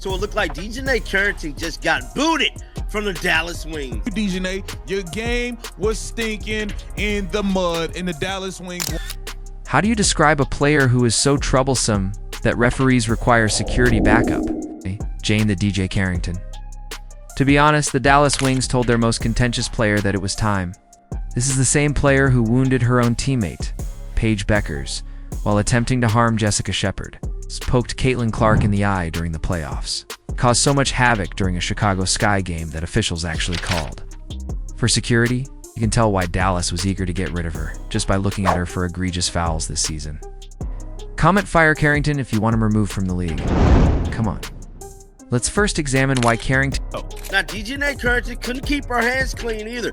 So it looked like DiJonai Carrington just got booted from the Dallas Wings. DiJonai, your game was stinking in the mud in the Dallas Wings. How do you describe a player who is so troublesome that referees require security backup? Jane the DJ Carrington. To be honest, the Dallas Wings told their most contentious player that it was time. This is the same player who wounded her own teammate, Paige Beckers, while attempting to harm Jessica Shepard. Poked Caitlin Clark in the eye during the playoffs. Caused so much havoc during a Chicago Sky game that officials actually called. For security, you can tell why Dallas was eager to get rid of her, just by looking at her for egregious fouls this season. Comment fire Carrington if you want him removed from the league. Come on. Let's first examine why Carrington... Now, DiJonai Carrington couldn't keep her hands clean either.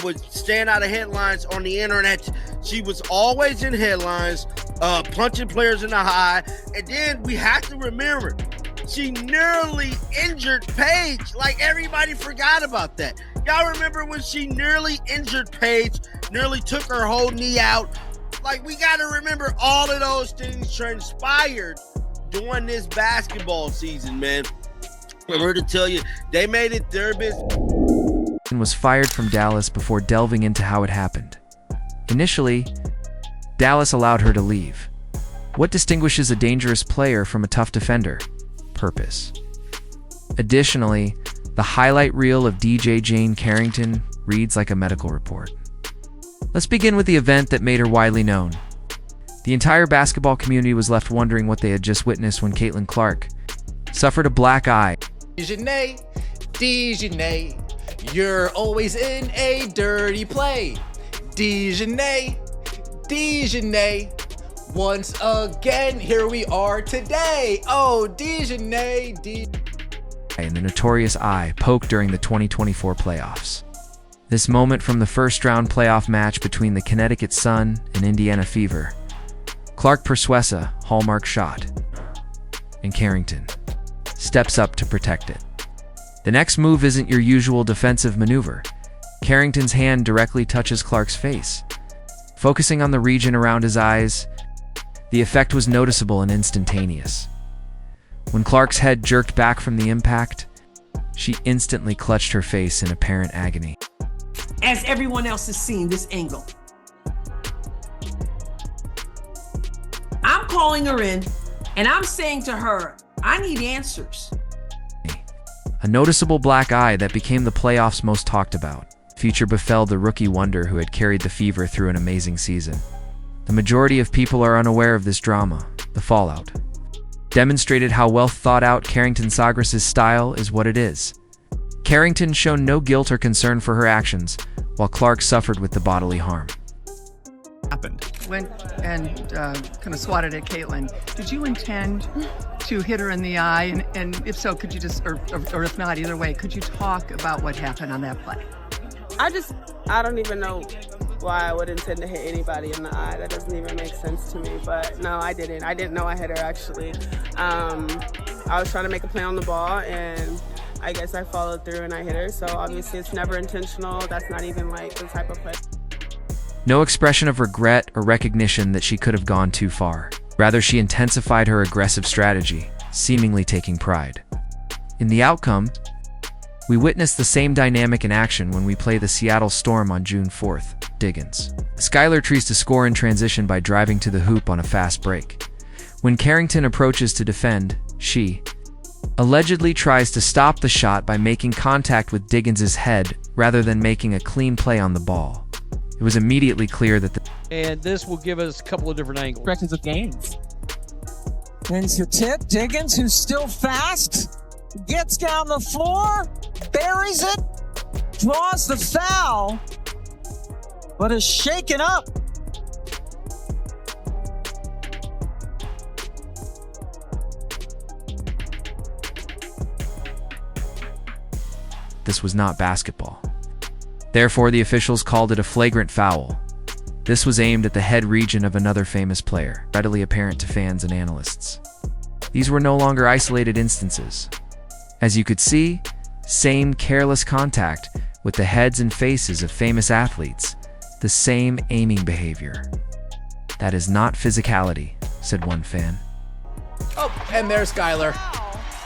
Would stand out of headlines on the internet. She was always in headlines, punching players in the eye. And then we have to remember, she nearly injured Paige. Like, everybody forgot about that. Y'all remember when she nearly injured Paige, nearly took her whole knee out? Like, we got to remember all of those things transpired during this basketball season, man. I'm here to tell you, they made it their business. Was fired from Dallas before delving into how it happened. Initially, Dallas allowed her to leave. What distinguishes a dangerous player from a tough defender? Purpose. Additionally, the highlight reel of DiJonai Carrington reads like a medical report. Let's begin with the event that made her widely known. The entire basketball community was left wondering what they had just witnessed when Caitlin Clark suffered a black eye. DiJonai, you're always in a dirty play. DiJonai, once again, here we are today. Oh, DiJonai, And the notorious eye poked during the 2024 playoffs. This moment from the first-round playoff match between the Connecticut Sun and Indiana Fever. Clark pursues a hallmark shot, and Carrington steps up to protect it. The next move isn't your usual defensive maneuver. Carrington's hand directly touches Clark's face. Focusing on the region around his eyes, the effect was noticeable and instantaneous. When Clark's head jerked back from the impact, she instantly clutched her face in apparent agony. As everyone else has seen this angle, I'm calling her in, and I'm saying to her, I need answers. A noticeable black eye that became the playoffs' most talked about. Future befell the rookie wonder who had carried the Fever through an amazing season. The majority of people are unaware of this drama. The fallout demonstrated how well thought out Carrington Sagras' style is what it is. Carrington showed no guilt or concern for her actions, while Clark suffered with the bodily harm. Went and kind of swatted at Caitlin. Did you intend to hit her in the eye? And if so, could you just, or if not, either way, could you talk about what happened on that play? I don't even know why I would intend to hit anybody in the eye. That doesn't even make sense to me. But no, I didn't. I didn't know I hit her, actually. I was trying to make a play on the ball, and I guess I followed through and I hit her. So obviously it's never intentional. That's not even like the type of play. No expression of regret or recognition that she could have gone too far. Rather, she intensified her aggressive strategy, seemingly taking pride. In the outcome, we witnessed the same dynamic in action when we play the Seattle Storm on June 4th. Diggins. Skylar tries to score in transition by driving to the hoop on a fast break. When Carrington approaches to defend, she allegedly tries to stop the shot by making contact with Diggins' head rather than making a clean play on the ball. It was immediately clear that and this will give us a couple of different angles. Directions of games. Wins the tip. Diggins, who's still fast, gets down the floor, buries it, draws the foul, but is shaken up. this was not basketball. Therefore, the officials called it a flagrant foul. This was aimed at the head region of another famous player, readily apparent to fans and analysts. These were no longer isolated instances. As you could see, same careless contact with the heads and faces of famous athletes, the same aiming behavior. That is not physicality, said one fan. Oh, and there's Skylar.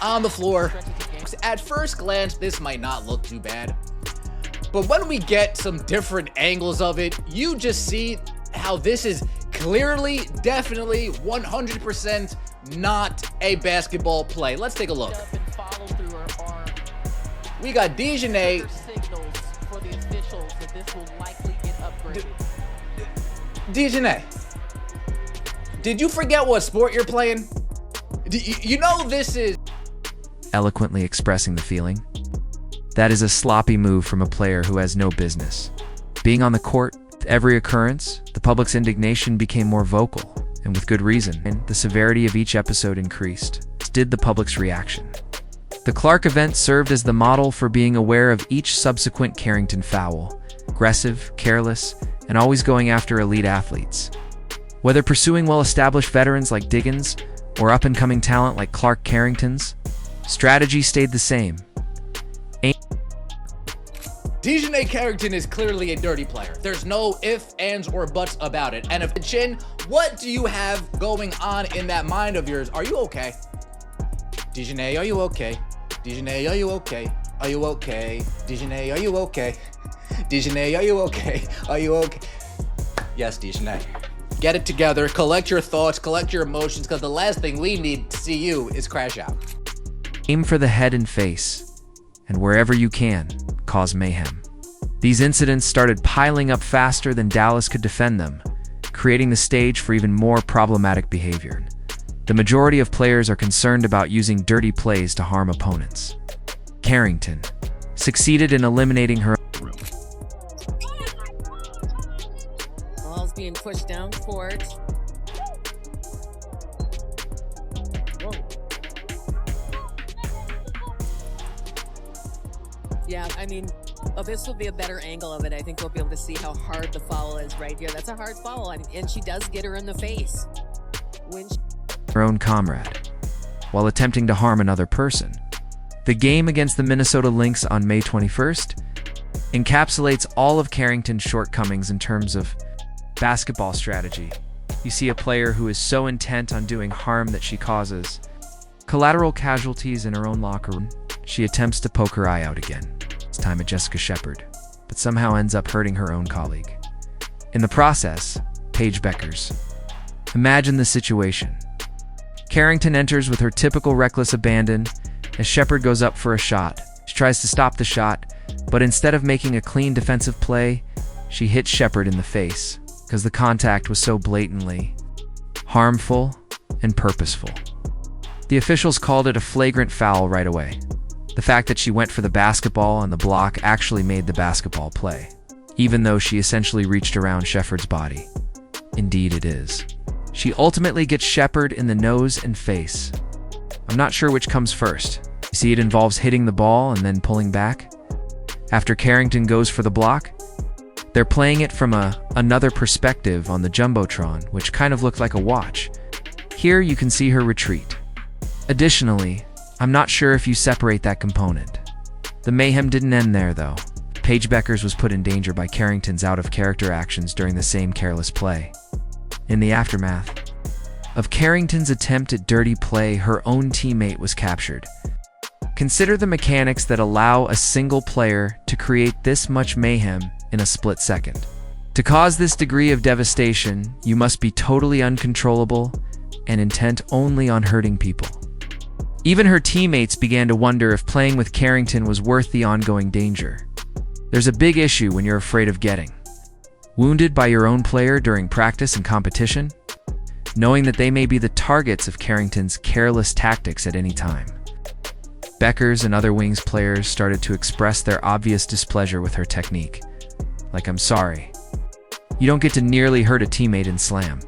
on the floor. At first glance, this might not look too bad. But when we get some different angles of it, you just see how this is clearly, definitely, 100% not a basketball play. Let's take a look. We got DiJonai. DiJonai, did you forget what sport you're playing? You know this is... Eloquently expressing the feeling. That is a sloppy move from a player who has no business. Being on the court, with every occurrence, the public's indignation became more vocal, and with good reason, and the severity of each episode increased. As did the public's reaction. The Clark event served as the model for being aware of each subsequent Carrington foul, aggressive, careless, and always going after elite athletes. Whether pursuing well-established veterans like Diggins or up-and-coming talent like Clark Carrington's, strategy stayed the same. DiJonai Carrington is clearly a dirty player. There's no ifs, ands, or buts about it. And if Chin, what do you have going on in that mind of yours? Are you okay? DiJonai, are you okay? DiJonai, are you okay? Are you okay? DiJonai, are you okay? DiJonai, are you okay? Are you okay? Yes, DiJonai. Get it together, collect your thoughts, collect your emotions, because the last thing we need to see you is crash out. Aim for the head and face, and wherever you can, cause mayhem. These incidents started piling up faster than Dallas could defend them, creating the stage for even more problematic behavior. The majority of players are concerned about using dirty plays to harm opponents. Carrington succeeded in eliminating her. Ball's being pushed down court. Whoa. Yeah, I mean, this will be a better angle of it. I think we'll be able to see how hard the foul is right here. That's a hard foul, and she does get her in the face. When she... her own comrade, while attempting to harm another person. The game against the Minnesota Lynx on May 21st encapsulates all of Carrington's shortcomings in terms of basketball strategy. You see a player who is so intent on doing harm that she causes collateral casualties in her own locker room. She attempts to poke her eye out again, this time at Jessica Shepard, but somehow ends up hurting her own colleague. In the process, Paige Beckers. Imagine the situation. Carrington enters with her typical reckless abandon as Shepard goes up for a shot. She tries to stop the shot, but instead of making a clean defensive play, she hits Shepard in the face because the contact was so blatantly harmful and purposeful. The officials called it a flagrant foul right away. The fact that she went for the basketball and the block actually made the basketball play, even though she essentially reached around Shepard's body. Indeed it is. She ultimately gets Shepard in the nose and face. I'm not sure which comes first. You see, it involves hitting the ball and then pulling back. After Carrington goes for the block, they're playing it from another perspective on the Jumbotron, which kind of looked like a watch. Here you can see her retreat. Additionally, I'm not sure if you separate that component. The mayhem didn't end there, though. Paige Beckers was put in danger by Carrington's out-of-character actions during the same careless play. In the aftermath of Carrington's attempt at dirty play, her own teammate was captured. Consider the mechanics that allow a single player to create this much mayhem in a split second. To cause this degree of devastation, you must be totally uncontrollable and intent only on hurting people. Even her teammates began to wonder if playing with Carrington was worth the ongoing danger. There's a big issue when you're afraid of getting wounded by your own player during practice and competition, knowing that they may be the targets of Carrington's careless tactics at any time. Beckers and other Wings players started to express their obvious displeasure with her technique. Like, I'm sorry. You don't get to nearly hurt a teammate and slam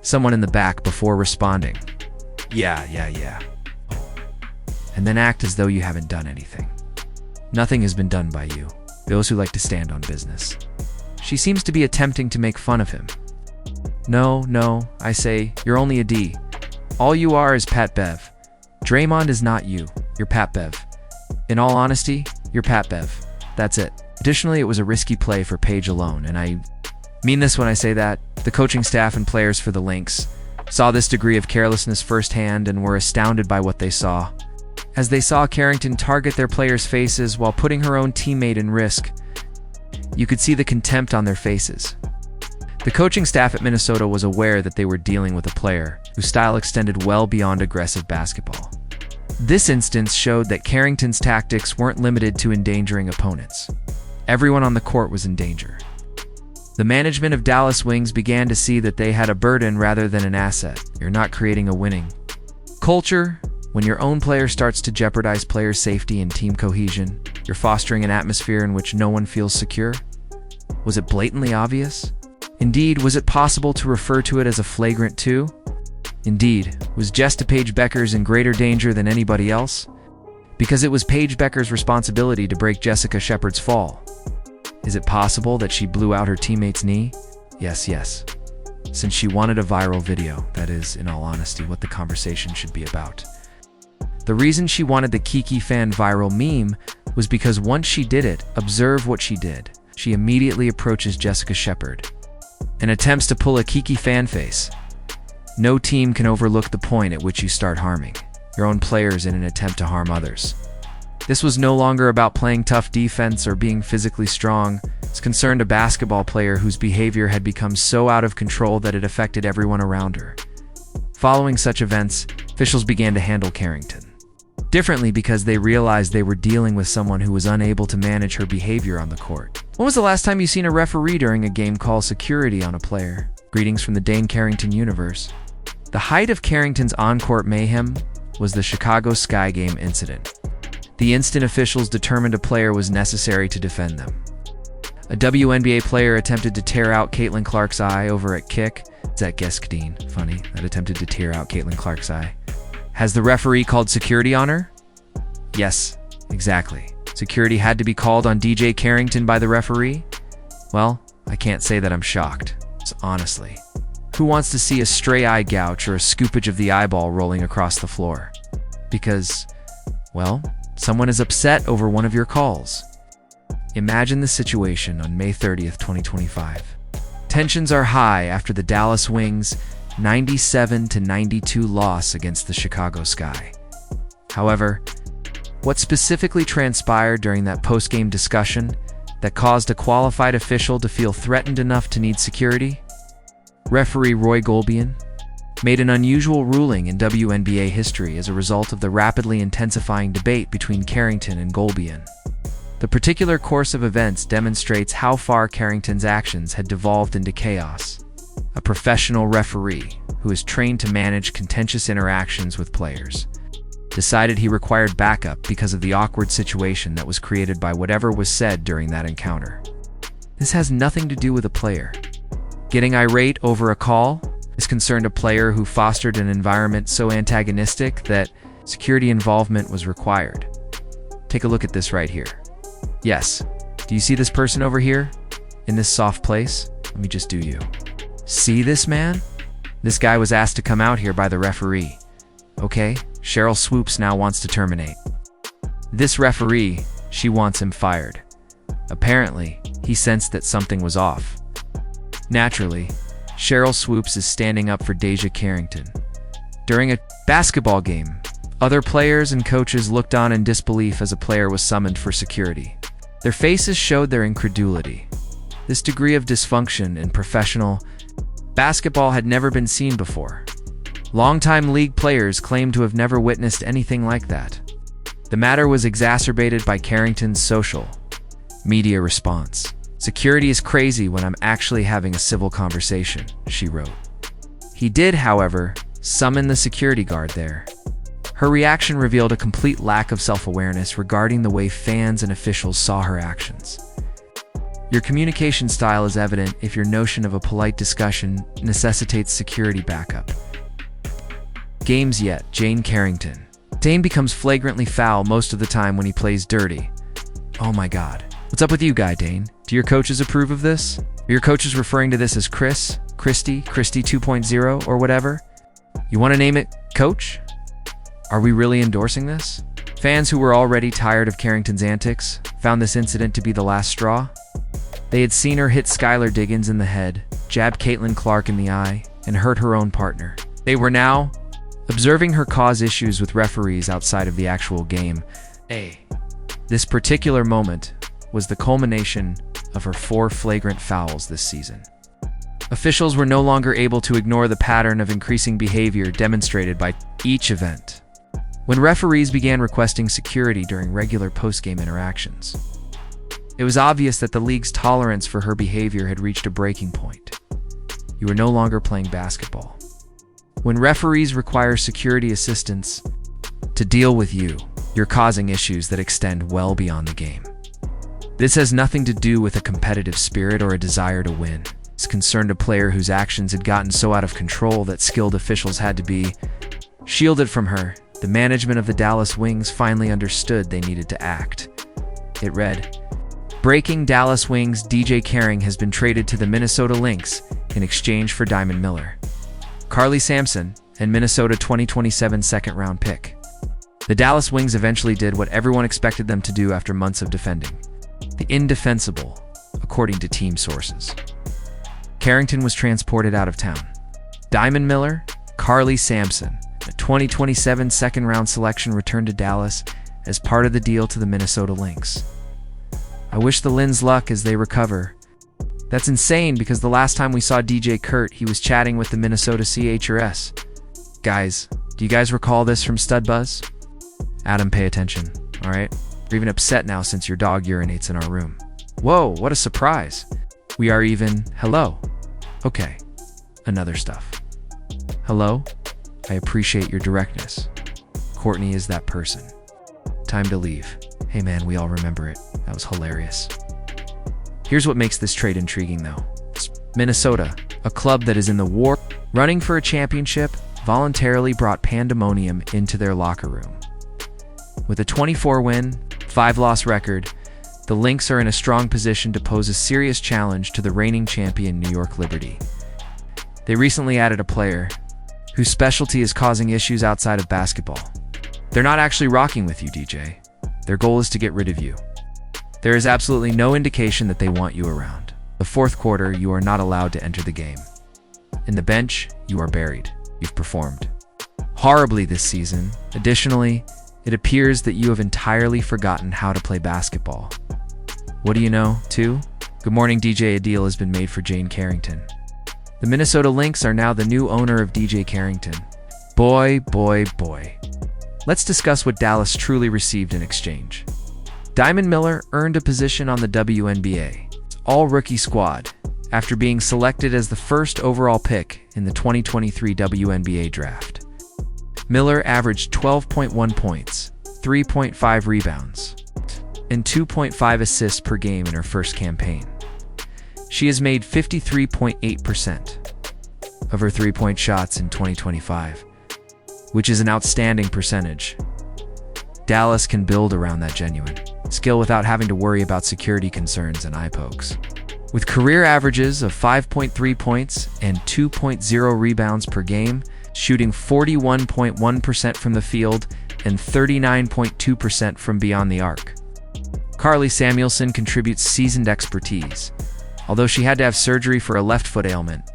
someone in the back before responding. Yeah. And then act as though you haven't done anything. Nothing has been done by you, those who like to stand on business. She seems to be attempting to make fun of him. No, I say, you're only a D. All you are is Pat Bev. Draymond is not you, you're Pat Bev. In all honesty, you're Pat Bev. That's it. Additionally, it was a risky play for Paige alone, and I mean this when I say that. The coaching staff and players for the Lynx saw this degree of carelessness firsthand and were astounded by what they saw. as they saw Carrington target their players' faces while putting her own teammate in risk. You could see the contempt on their faces. The coaching staff at Minnesota was aware that they were dealing with a player whose style extended well beyond aggressive basketball. This instance showed that Carrington's tactics weren't limited to endangering opponents. Everyone on the court was in danger. The management of Dallas Wings began to see that they had a burden rather than an asset. You're not creating a winning culture. When your own player starts to jeopardize players' safety and team cohesion, you're fostering an atmosphere in which no one feels secure. Was it blatantly obvious? Indeed, was it possible to refer to it as a flagrant 2? Indeed, was Jessica Paige Bueckers in greater danger than anybody else? Because it was Paige Bueckers' responsibility to break Jessica Shepard's fall. Is it possible that she blew out her teammate's knee? Yes. Since she wanted a viral video, that is, in all honesty, what the conversation should be about. The reason she wanted the Kiki fan viral meme was because once she did it, observe what she did. She immediately approaches Jessica Shepard and attempts to pull a Kiki fan face. No team can overlook the point at which you start harming your own players in an attempt to harm others. This was no longer about playing tough defense or being physically strong. It concerned a basketball player whose behavior had become so out of control that it affected everyone around her. Following such events, officials began to handle Carrington differently because they realized they were dealing with someone who was unable to manage her behavior on the court. When was the last time you seen a referee during a game call security on a player? Greetings from the DiJonai Carrington universe. The height of Carrington's on-court mayhem was the Chicago Sky game incident. The instant officials determined a player was necessary to defend them. A WNBA player attempted to tear out Caitlin Clark's eye over at kick. Zach Geskadine, funny, that attempted to tear out Caitlin Clark's eye. Has the referee called security on her? Yes, exactly. Security had to be called on DiJonai Carrington by the referee? Well, I can't say that I'm shocked. Honestly. Who wants to see a stray eye gouge or a scoopage of the eyeball rolling across the floor? Because, well, someone is upset over one of your calls. Imagine the situation on May 30th, 2025. Tensions are high after the Dallas Wings' 97-92 loss against the Chicago Sky. However, what specifically transpired during that post-game discussion that caused a qualified official to feel threatened enough to need security? Referee Roy Golbian made an unusual ruling in WNBA history as a result of the rapidly intensifying debate between Carrington and Golbian. The particular course of events demonstrates how far Carrington's actions had devolved into chaos. A professional referee, who is trained to manage contentious interactions with players, decided he required backup because of the awkward situation that was created by whatever was said during that encounter. This has nothing to do with a player. Getting irate over a call is concerned a player who fostered an environment so antagonistic that security involvement was required. Take a look at this right here. Yes, do you see this person over here? In this soft place? Let me just do you. See this man? This guy was asked to come out here by the referee. Okay, Cheryl Swoops now wants to terminate. This referee, she wants him fired. Apparently, he sensed that something was off. Naturally, Cheryl Swoops is standing up for DiJonai Carrington. During a basketball game, other players and coaches looked on in disbelief as a player was summoned for security. Their faces showed their incredulity. This degree of dysfunction in professional basketball had never been seen before. Longtime league players claimed to have never witnessed anything like that. The matter was exacerbated by Carrington's social media response. "Security is crazy when I'm actually having a civil conversation," she wrote. He did, however, summon the security guard there. Her reaction revealed a complete lack of self-awareness regarding the way fans and officials saw her actions. Your communication style is evident if your notion of a polite discussion necessitates security backup. Games yet, DiJonai Carrington. Dane becomes flagrantly foul most of the time when he plays dirty. Oh my god. What's up with you, guy Dane? Do your coaches approve of this? Are your coaches referring to this as Christy 2.0, or whatever? You want to name it Coach? Are we really endorsing this? Fans who were already tired of Carrington's antics found this incident to be the last straw. They had seen her hit Skylar Diggins in the head, jab Caitlin Clark in the eye, and hurt her own partner. They were now observing her cause issues with referees outside of the actual game. This particular moment was the culmination of her 4 flagrant fouls this season. Officials were no longer able to ignore the pattern of increasing behavior demonstrated by each event. When referees began requesting security during regular post-game interactions, it was obvious that the league's tolerance for her behavior had reached a breaking point. You are no longer playing basketball. When referees require security assistance to deal with you, you're causing issues that extend well beyond the game. This has nothing to do with a competitive spirit or a desire to win. It's concerned a player whose actions had gotten so out of control that skilled officials had to be shielded from her. The management of the Dallas Wings finally understood they needed to act. It read, "Breaking Dallas Wings DJ Carrington has been traded to the Minnesota Lynx in exchange for Diamond Miller, Carly Sampson, and Minnesota 2027 second-round pick." The Dallas Wings eventually did what everyone expected them to do after months of defending the indefensible, according to team sources. Carrington was transported out of town. Diamond Miller, Carly Sampson, a 2027 second-round selection, returned to Dallas as part of the deal to the Minnesota Lynx. I wish the Lynx luck as they recover. That's insane because the last time we saw DJ Kurt, he was chatting with the Minnesota CHRS. Guys, do you guys recall this from Stud Buzz? Adam, pay attention, all right? We're even upset now since your dog urinates in our room. Whoa, what a surprise. We are even, hello. Okay, another stuff. Hello? I appreciate your directness. Courtney is that person. Time to leave. Hey man, we all remember it. That was hilarious. Here's what makes this trade intriguing though. Minnesota, a club that is in the war, running for a championship, voluntarily brought pandemonium into their locker room. With a 24-win, 5-loss record, the Lynx are in a strong position to pose a serious challenge to the reigning champion New York Liberty. They recently added a player whose specialty is causing issues outside of basketball. They're not actually rocking with you, DJ. Their goal is to get rid of you. There is absolutely no indication that they want you around. The fourth quarter, you are not allowed to enter the game. In the bench, you are buried. You've performed horribly this season. Additionally, it appears that you have entirely forgotten how to play basketball. What do you know, too? Good morning, DJ. A deal has been made for Jane Carrington. The Minnesota Lynx are now the new owner of DJ Carrington. Boy, boy, boy. Let's discuss what Dallas truly received in exchange. Diamond Miller earned a position on the WNBA, all-rookie squad, after being selected as the first overall pick in the 2023 WNBA draft. Miller averaged 12.1 points, 3.5 rebounds, and 2.5 assists per game in her first campaign. She has made 53.8% of her three-point shots in 2025, which is an outstanding percentage. Dallas can build around that genuine skill without having to worry about security concerns and eye pokes. With career averages of 5.3 points and 2.0 rebounds per game, shooting 41.1% from the field and 39.2% from beyond the arc, Carly Samuelson contributes seasoned expertise. Although she had to have surgery for a left foot ailment,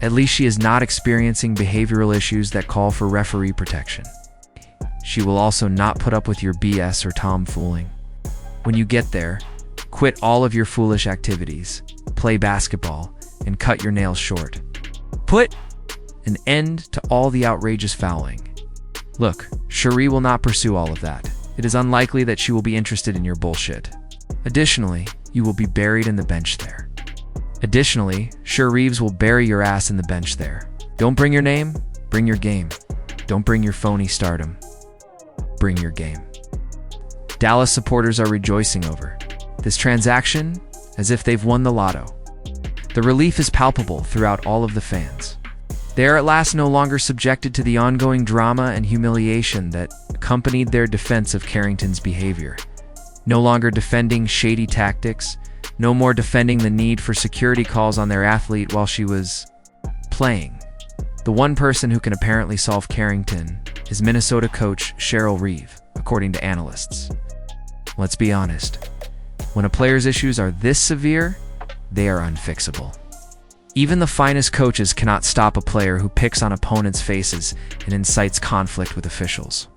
at least she is not experiencing behavioral issues that call for referee protection. She will also not put up with your BS or tomfooling. When you get there, quit all of your foolish activities, play basketball, and cut your nails short. Put an end to all the outrageous fouling. Look, Cherie will not pursue all of that. It is unlikely that she will be interested in your bullshit. Additionally, you will be buried in the bench there. Additionally, Reeves will bury your ass in the bench there. Don't bring your name, bring your game. Don't bring your phony stardom. Bring your game. Dallas supporters are rejoicing over this transaction as if they've won the lotto. The relief is palpable throughout all of the fans. They are at last no longer subjected to the ongoing drama and humiliation that accompanied their defense of Carrington's behavior. No longer defending shady tactics, no more defending the need for security calls on their athlete while she was playing. The one person who can apparently solve Carrington is Minnesota coach Cheryl Reeve, according to analysts. Let's be honest, when a player's issues are this severe, they are unfixable. Even the finest coaches cannot stop a player who picks on opponents' faces and incites conflict with officials.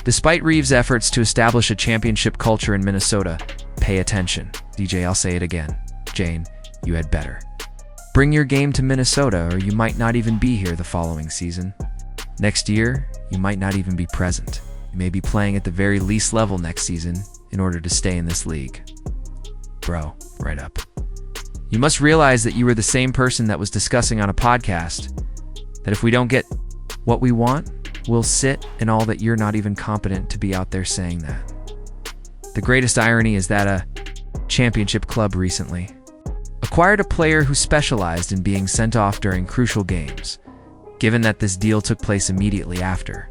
Despite Reeves' efforts to establish a championship culture in Minnesota, pay attention. DJ, I'll say it again. Jane, you had better. Bring your game to Minnesota, or you might not even be here the following season. Next year, you might not even be present. You may be playing at the very least level next season in order to stay in this league. Bro, right up. You must realize that you were the same person that was discussing on a podcast that if we don't get what we want, we'll sit, and all that you're not even competent to be out there saying that. The greatest irony is that a championship club recently acquired a player who specialized in being sent off during crucial games, given that this deal took place immediately after.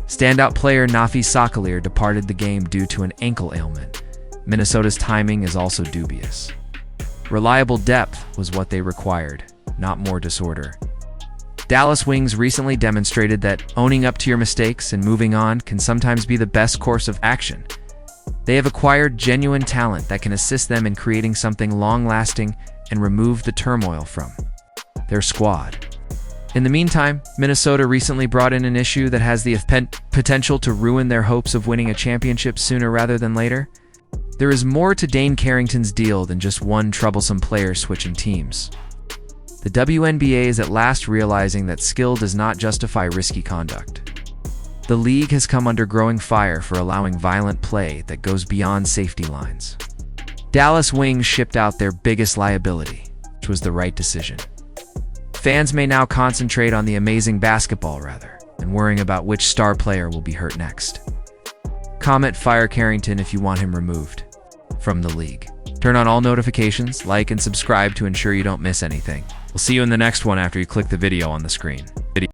Standout player Nafi Sakalir departed the game due to an ankle ailment. Minnesota's timing is also dubious. Reliable depth was what they required, not more disorder. Dallas Wings recently demonstrated that owning up to your mistakes and moving on can sometimes be the best course of action. They have acquired genuine talent that can assist them in creating something long-lasting and remove the turmoil from their squad. In the meantime, Minnesota recently brought in an issue that has the potential to ruin their hopes of winning a championship sooner rather than later. There is more to DiJonai Carrington's deal than just one troublesome player switching teams. The WNBA is at last realizing that skill does not justify risky conduct. The league has come under growing fire for allowing violent play that goes beyond safety lines. Dallas Wings shipped out their biggest liability, which was the right decision. Fans may now concentrate on the amazing basketball and worrying about which star player will be hurt next. Comment fire Carrington if you want him removed from the league. Turn on all notifications, like and subscribe to ensure you don't miss anything. We'll see you in the next one after you click the video on the screen.